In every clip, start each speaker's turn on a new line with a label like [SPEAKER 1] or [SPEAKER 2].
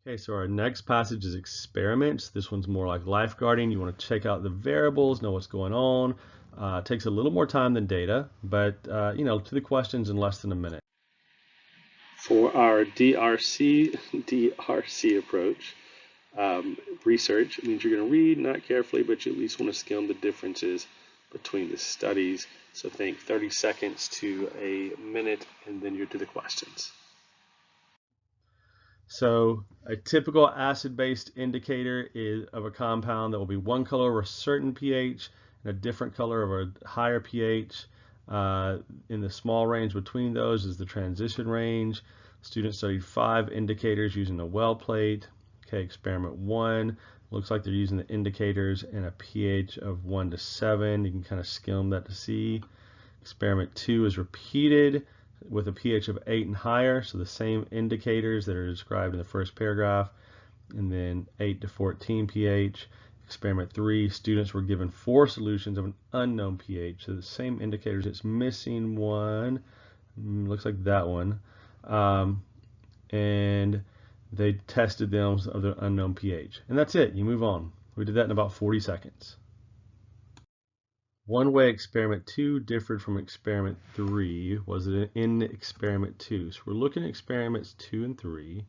[SPEAKER 1] Okay, so our next passage is experiments. This one's more like lifeguarding. You want to check out the variables, know what's going on. It takes a little more time than data, but to the questions in less than a minute.
[SPEAKER 2] For our DRC approach, research means you're going to read, not carefully, but you at least want to skim the differences between the studies. So think 30 seconds to a minute, and then you're to the questions.
[SPEAKER 1] So a typical acid-based indicator is of a compound that will be one color of a certain pH and a different color of a higher pH. In the small range between those is the transition range. Students studied 5 indicators using a well plate. Okay, experiment 1 looks like they're using the indicators in a pH of 1 to 7. You can kind of skim that to see. Experiment 2 is repeated with a pH of 8 and higher, so the same indicators that are described in the first paragraph, and then 8 to 14 pH. Experiment 3, students were given 4 solutions of an unknown pH, so the same indicators. It's missing one, looks like that one, and they tested them of their unknown pH. And that's it, you move on. We did that in about 40 seconds. One way experiment 2 differed from experiment 3 was in experiment 2. So we're looking at experiments 2 and 3,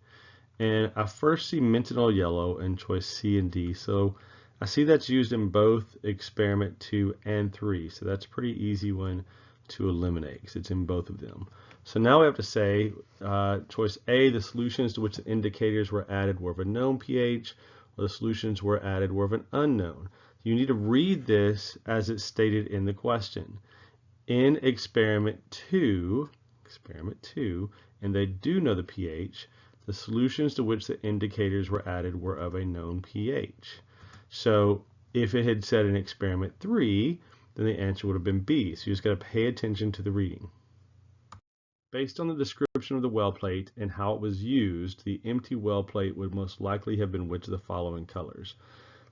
[SPEAKER 1] and I first see Mentonal yellow in choice C and D. So I see that's used in both experiment 2 and 3. So that's a pretty easy one to eliminate because it's in both of them. So now we have to say choice A, the solutions to which the indicators were added were of a known pH, or the solutions were added were of an unknown. You need to read this as it's stated in the question. In experiment 2, and they do know the pH, the solutions to which the indicators were added were of a known pH. So if it had said in experiment 3, then the answer would have been B. So you just got to pay attention to the reading. Based on the description of the well plate and how it was used, the empty well plate would most likely have been which of the following colors.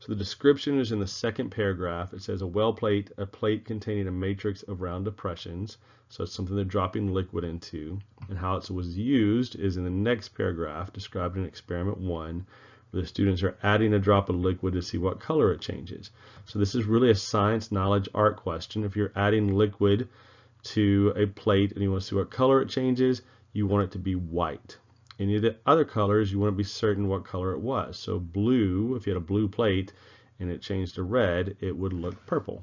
[SPEAKER 1] So the description is in the second paragraph. It says a well plate, a plate containing a matrix of round depressions. So it's something they're dropping liquid into. And how it was used is in the next paragraph, described in experiment 1, where the students are adding a drop of liquid to see what color it changes. So this is really a science, knowledge, art question. If you're adding liquid to a plate and you want to see what color it changes, you want it to be white. Any of the other colors, you want to be certain what color it was. So blue, if you had a blue plate and it changed to red, it would look purple.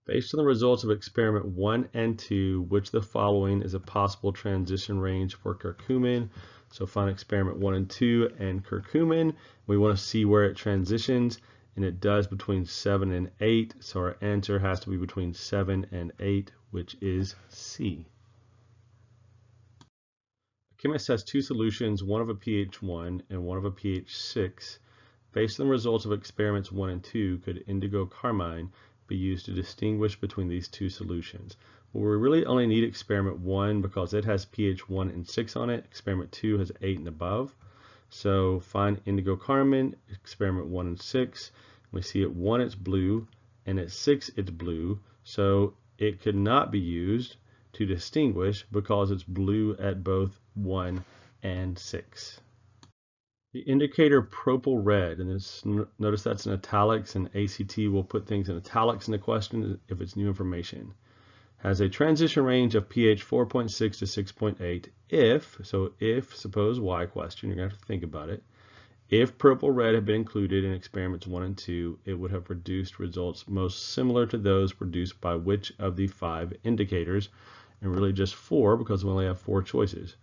[SPEAKER 1] Based on the results of experiment 1 and 2, which of the following is a possible transition range for curcumin? So find experiment 1 and 2 and curcumin. We want to see where it transitions, and it does between 7 and 8. So our answer has to be between 7 and 8, which is C. A chemist has 2 solutions, one of a pH 1 and one of a pH 6. Based on the results of experiments 1 and 2, could indigo carmine be used to distinguish between these 2 solutions? Well, we really only need experiment 1 because it has pH 1 and 6 on it. Experiment 2 has 8 and above. So find indigo carmine, experiment 1 and 6. We see at 1 it's blue, and at 6 it's blue. So it could not be used to distinguish because it's blue at both 1 and 6. The indicator propyl red, and notice that's in italics, and ACT will put things in italics in the question if it's new information, has a transition range of pH 4.6 to 6.8 if, suppose Y question, you're going to have to think about it, if propyl red had been included in experiments 1 and 2, it would have produced results most similar to those produced by which of the 5 indicators, and really just 4 because we only have 4 choices.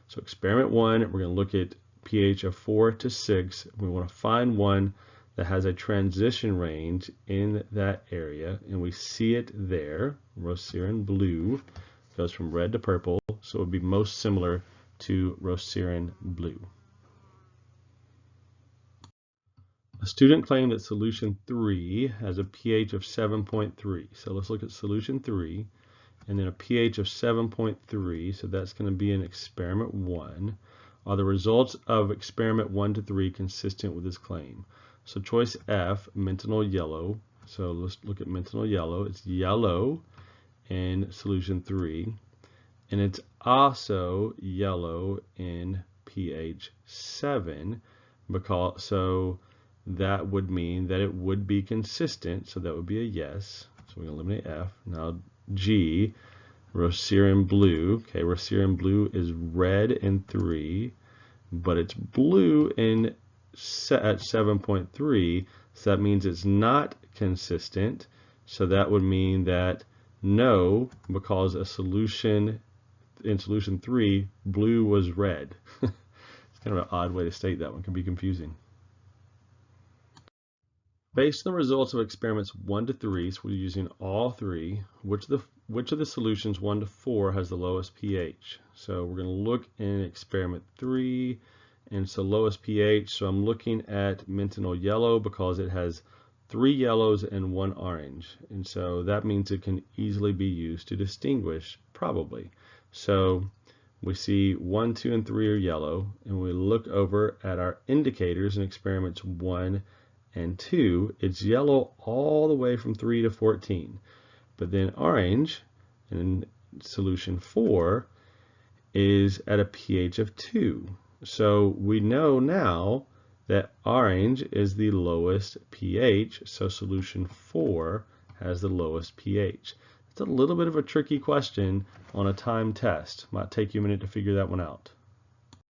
[SPEAKER 1] So experiment 1, we're going to look at pH of 4 to 6. We want to find one that has a transition range in that area, and we see it there. Rocerin blue goes from red to purple, so it would be most similar to Rocerin blue. A student claimed that solution 3 has a pH of 7.3. So let's look at solution 3, and then a pH of 7.3, so that's going to be in experiment 1. Are the results of experiment 1 to 3 consistent with this claim? So choice F, Mentonal yellow. So let's look at Mentonal yellow. It's yellow in solution 3, and it's also yellow in pH 7, so that would mean that it would be consistent, so that would be a yes. So we're going to eliminate F. Now G, Rossinian blue. Okay, Rossinian blue is red in 3, but it's blue at 7.3, so that means it's not consistent. So that would mean that no, because in solution 3, blue was red. It's kind of an odd way to state that one, can be confusing. Based on the results of experiments 1 to 3, so we're using all 3, which of the solutions 1 to 4 has the lowest pH? So we're going to look in experiment 3, and so lowest pH, so I'm looking at Mentanol yellow because it has 3 yellows and 1 orange, and so that means it can easily be used to distinguish, probably. So we see 1, 2, and 3 are yellow, and we look over at our indicators in experiments 1 and 2, it's yellow all the way from 3 to 14. But then orange in solution 4 is at a pH of 2. So we know now that orange is the lowest pH, so solution 4 has the lowest pH. It's a little bit of a tricky question on a time test. Might take you a minute to figure that one out.